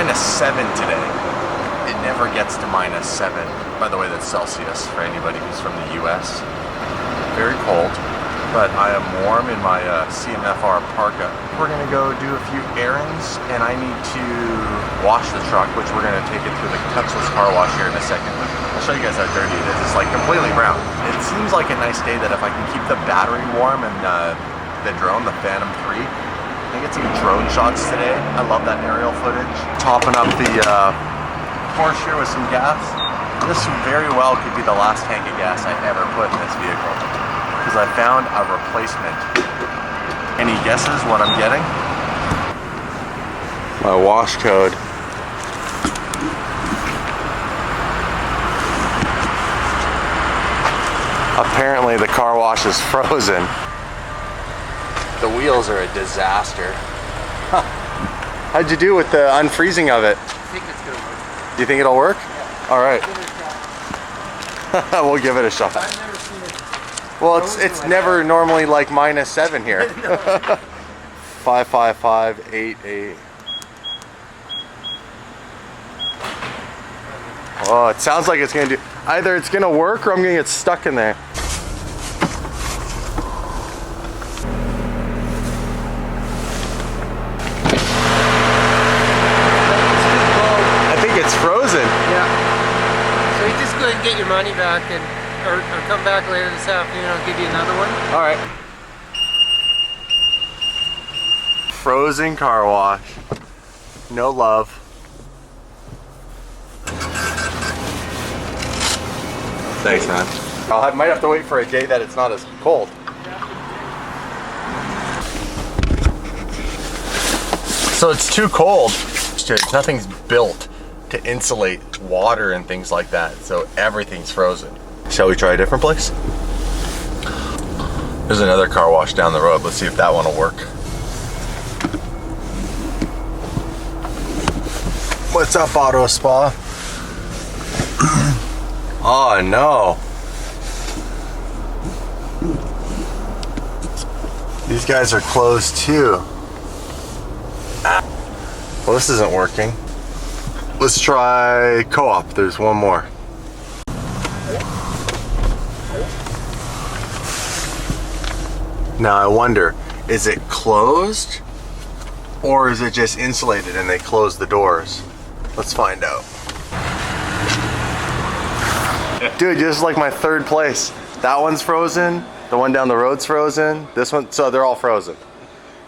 -7 today. It never gets to -7. By the way, that's Celsius for anybody who's from the US. Very cold, but I am warm in my CMFR parka. We're gonna go do a few errands, and I need to wash the truck, which we're gonna take it through the touchless car wash here in a second. I'll show you guys how dirty it is. It's like completely brown. It seems like a nice day that if I can keep the battery warm and the drone, the Phantom 3, I get some drone shots today. I love that aerial footage. Topping up the Porsche here with some gas. This very well could be the last tank of gas I ever put in this vehicle, because I found a replacement. Any guesses what I'm getting? My wash code. Apparently the car wash is frozen. The wheels are a disaster. Huh. How'd you do with the unfreezing of it? I think it's gonna work. Do you think it'll work? Yeah. All right. We'll give it a shot. I've never seen it. Well, it's never normally like -7 here. 55588. Oh, it sounds like it's gonna do. Either it's gonna work or I'm gonna get stuck in there. It's frozen. Yeah. So you just go ahead and get your money back, and or come back later this afternoon. I'll give you another one. All right. Frozen car wash. No love. Thanks, man. I might have to wait for a day that it's not as cold. So it's too cold. Nothing's built to insulate water and things like that, so everything's frozen. Shall we try a different place? There's another car wash down the road. Let's see if that one will work. What's up, Auto Spa? Oh no. These guys are closed too. Well, this isn't working. Let's try Co-op. There's one more. Now I wonder, is it closed or is it just insulated and they close the doors? Let's find out. Dude, this is like my third place. That one's frozen. The one down the road's frozen. This one, so they're all frozen.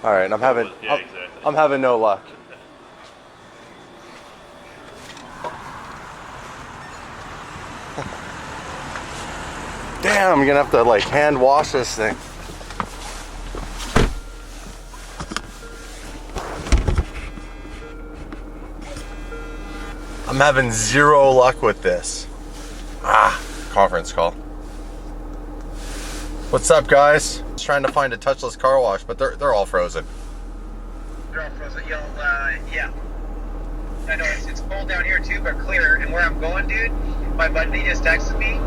All right, I'm having no luck. Damn, I'm gonna have to like hand wash this thing. I'm having zero luck with this. Conference call. What's up, guys? Just trying to find a touchless car wash, but they're all frozen. They're all frozen. Yeah. I know it's cold down here too, but clear. And where I'm going, dude, my buddy just texted me.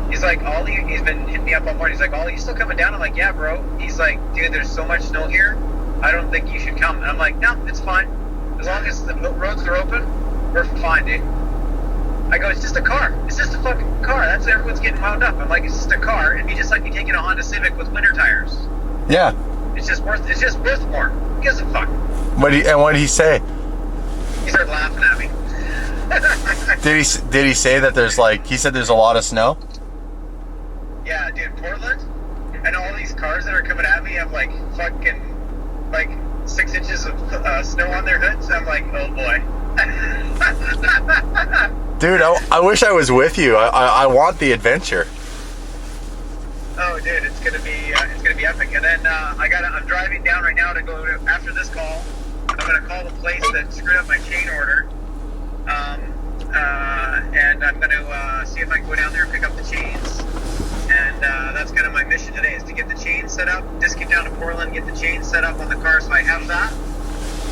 He's like, Ollie, he's been hitting me up all morning. He's like, Ollie, you still coming down? I'm like, yeah, bro. He's like, dude, there's so much snow here. I don't think you should come. And I'm like, no, it's fine. As long as the roads are open, we're fine, dude. I go, it's just a car. It's just a fucking car. That's everyone's getting wound up. I'm like, it's just a car. It'd be just like me taking a Honda Civic with winter tires. Yeah. It's just worth more. Who gives a fuck? What did he say? He started laughing at me. Did he say that there's like, he said there's a lot of snow? Yeah, dude, Portland, and all these cars that are coming at me have like fucking like 6 inches of snow on their hoods. I'm like, oh boy. Dude, I wish I was with you. I want the adventure. Oh, dude, it's gonna be epic. And then I'm driving down right now to go after this call. I'm gonna call the place that screwed up my chain order, and I'm gonna see if I can go down there and pick up the chains. And that's kind of my mission today, is to get the chain set up, just get down to Portland, get the chain set up on the car, so I have that.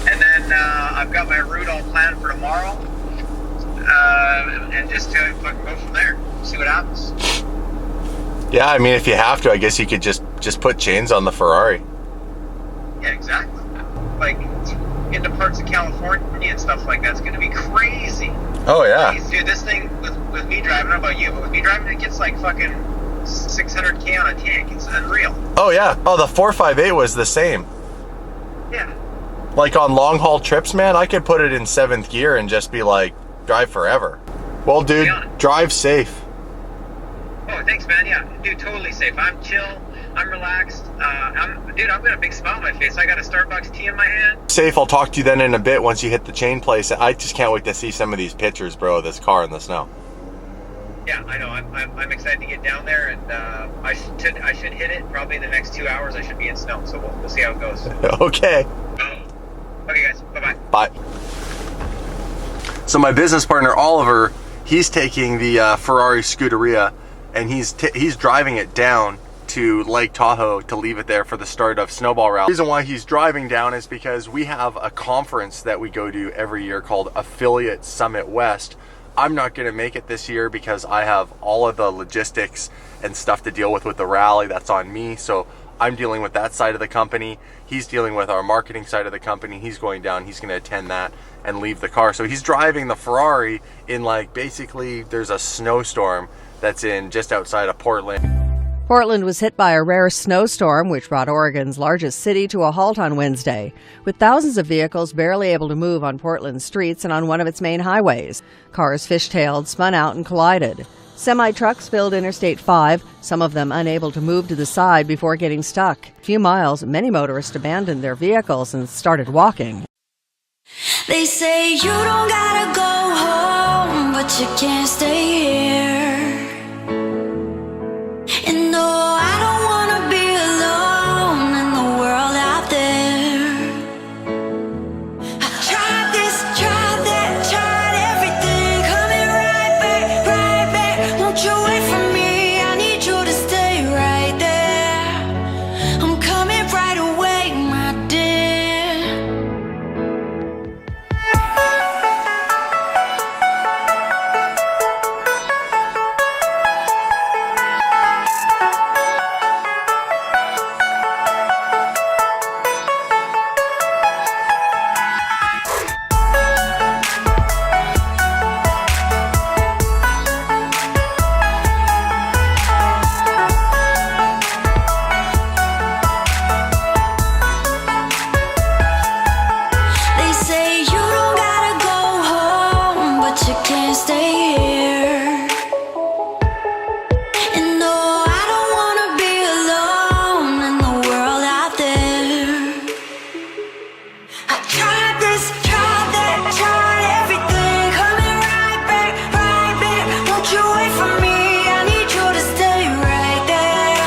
And then I've got my route all planned for tomorrow, and just to fucking go from there, see what happens. Yeah, I mean, if you have to, I guess you could just put chains on the Ferrari. Yeah, exactly. Like, into parts of California and stuff like that. It's going to be crazy. Oh yeah. Dude, this thing with me driving, I don't know about you, but with me driving, it gets like fucking 600K on a tank. It's unreal. Oh yeah. Oh, the 458 was the same. Yeah. Like on long haul trips, man, I could put it in 7th gear and just be like, drive forever. Well, dude, drive safe. Oh, thanks, man. Yeah, dude, totally safe. I'm chill. I'm relaxed. I've got a big smile on my face. I got a Starbucks tea in my hand. Safe. I'll talk to you then in a bit once you hit the chain place. I just can't wait to see some of these pictures, bro, of this car in the snow. Yeah, I know. I'm excited to get down there, and I should hit it probably in the next 2 hours. I should be in snow, so we'll see how it goes. Okay. Okay, guys. Bye-bye. Bye. So my business partner, Oliver, he's taking the Ferrari Scuderia, and he's driving it down to Lake Tahoe to leave it there for the start of Snowball Rally. The reason why he's driving down is because we have a conference that we go to every year called Affiliate Summit West. I'm not going to make it this year because I have all of the logistics and stuff to deal with the rally. That's on me. So I'm dealing with that side of the company. He's dealing with our marketing side of the company. He's going down. He's going to attend that and leave the car. So he's driving the Ferrari in, like, basically there's a snowstorm that's in just outside of Portland. Portland was hit by a rare snowstorm, which brought Oregon's largest city to a halt on Wednesday, with thousands of vehicles barely able to move on Portland's streets and on one of its main highways. Cars fishtailed, spun out, and collided. Semi-trucks filled Interstate 5, some of them unable to move to the side before getting stuck. A few miles, many motorists abandoned their vehicles and started walking. They say you don't gotta go home, but you can't stay here. And no, I don't wanna be alone in the world out there. I tried this, tried that, tried everything, coming right back. Won't you wait for me? I need you to stay right there. I'm coming right away, my dear. They say you don't gotta go home, but you can't stay here. And no, I don't wanna be alone in the world out there. I tried this, tried that, tried everything, coming right back. Won't you wait for me? I need you to stay right there.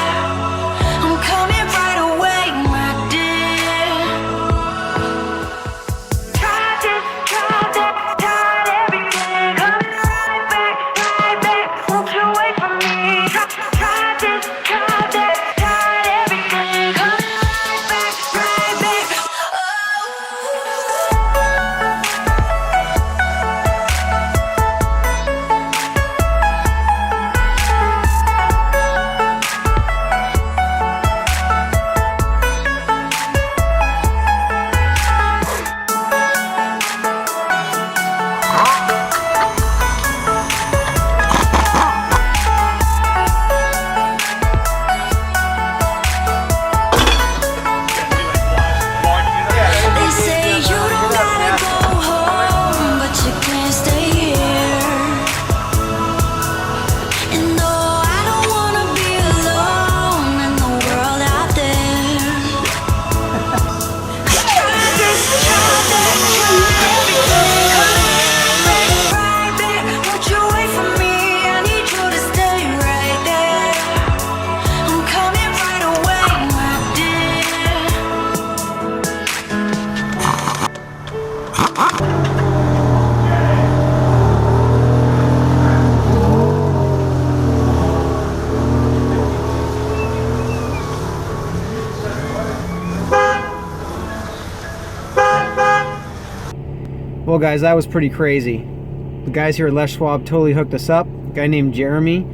I'm coming right away, my dear. Tried this, tried that, tried everything, coming right back. Won't you wait for me? Tried this, tried that, tried everything, coming right back. They say you don't gotta go home, but you can't stay here. And no, I don't wanna be alone in the world out there. I tried this, tried that, tried everything, coming right back. Won't you wait for me? I need you to stay right there. I'm coming right away, my dear. Well, guys, that was pretty crazy. The guys here at Les Schwab totally hooked us up. A guy named Jeremy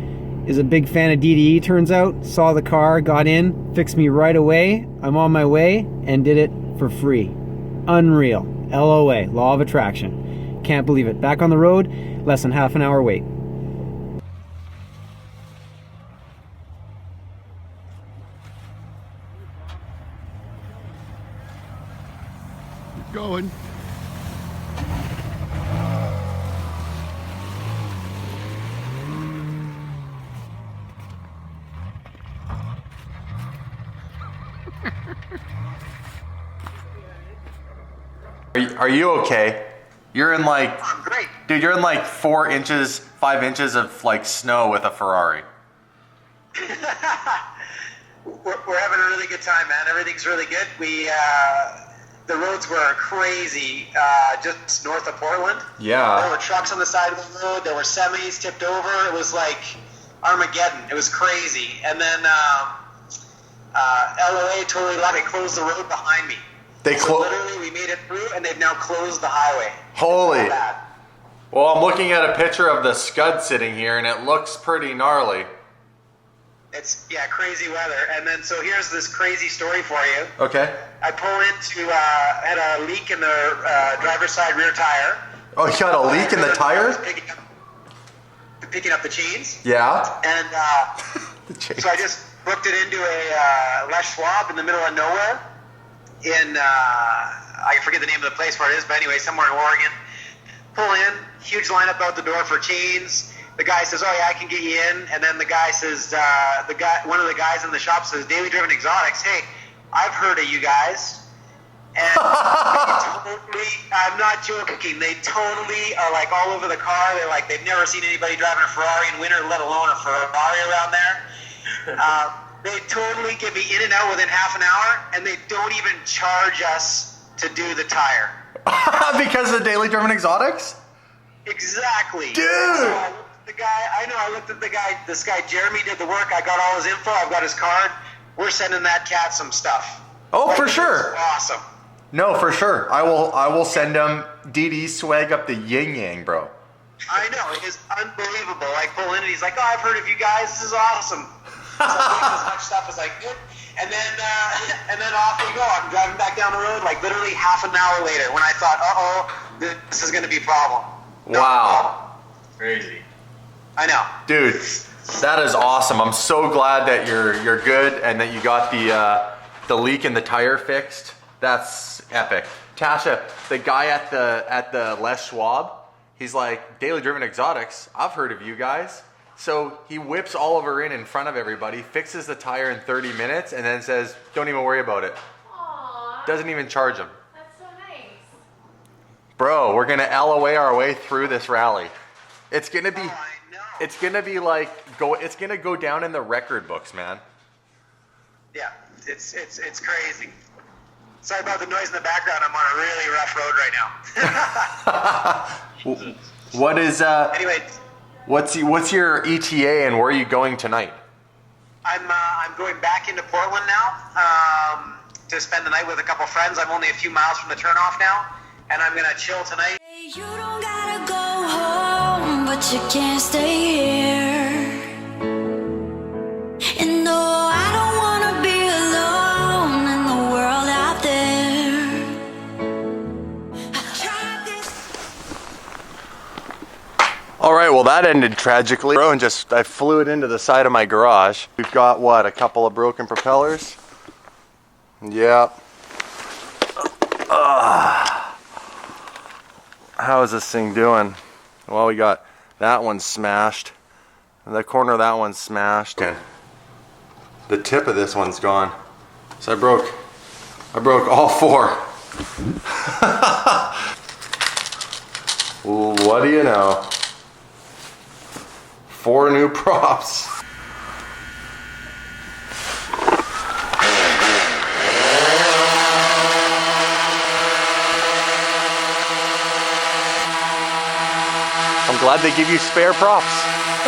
is a big fan of DDE, turns out. Saw the car, got in, fixed me right away. I'm on my way, and did it for free. Unreal. LOA, law of attraction. Can't believe it. Back on the road, less than half an hour wait. Going. Are you okay? You're in like, I'm great. dude, you're in like 4 inches, 5 inches of like snow with a Ferrari. We're having a really good time, man. Everything's really good. The roads were crazy just north of Portland. Yeah. There were trucks on the side of the road. There were semis tipped over. It was like Armageddon. It was crazy. And then LOA totally let me close the road behind me. So literally, we made it through, and they've now closed the highway. Holy. It's so bad. Well, I'm looking at a picture of the Scud sitting here, and it looks pretty gnarly. It's, crazy weather. And then, so here's this crazy story for you. Okay. I pull into, had a leak in the driver's side rear tire. Oh, you got a leak in the tire? Picking up the chains. Yeah. And so I just booked it into a Les Schwab in the middle of nowhere. I forget the name of the place where it is, but anyway, somewhere in Oregon. Pull in, huge lineup out the door for chains. The guy says, "Oh yeah, I can get you in." And then the guy says, one of the guys in the shop says, "Daily Driven Exotics, hey, I've heard of you guys." And I'm not joking, they totally are like all over the car. They're like, they've never seen anybody driving a Ferrari in winter, let alone a Ferrari around there. They totally get me in and out within half an hour, and they don't even charge us to do the tire. Because of Daily Driven Exotics? Exactly. Dude! So I looked at the guy, this guy Jeremy did the work, I got all his info, I've got his card. We're sending that cat some stuff. Oh, for sure. Awesome. No, for sure. I will send him DD swag up the yin yang, bro. I know, it is unbelievable. Like, pull in and he's like, "Oh, I've heard of you guys, this is awesome." So I'm doing as much stuff as I could. And then off we go. I'm driving back down the road, like literally half an hour later, when I thought, this is going to be a problem. Wow. Crazy. I know. Dude, that is awesome. I'm so glad that you're good and that you got the leak in the tire fixed. That's epic. Tasha, the guy at the Les Schwab, he's like, "Daily Driven Exotics, I've heard of you guys." So he whips Oliver in front of everybody, fixes the tire in 30 minutes, and then says, "Don't even worry about it." Aww. Doesn't even charge him. That's so nice. Bro, we're gonna LOA our way through this rally. It's gonna be, I know. it's gonna be like it's gonna go down in the record books, man. Yeah, it's crazy. Sorry about the noise in the background. I'm on a really rough road right now. What is Anyway, what's your ETA and where are you going tonight? I'm going back into Portland now to spend the night with a couple friends. I'm only a few miles from the turnoff now, and I'm gonna chill tonight. You don't gotta go home, but you can't stay here. And no, I don't wanna be alone in the world out there. I tried this. All right, well that ended tragically. Bro, and I flew it into the side of my garage. We've got what, a couple of broken propellers? Yeah. How is this thing doing? Well, we got that one smashed. The corner of that one's smashed. Okay. The tip of this one's gone. So I broke all four. What do you know? 4 new props. I'm glad they give you spare props.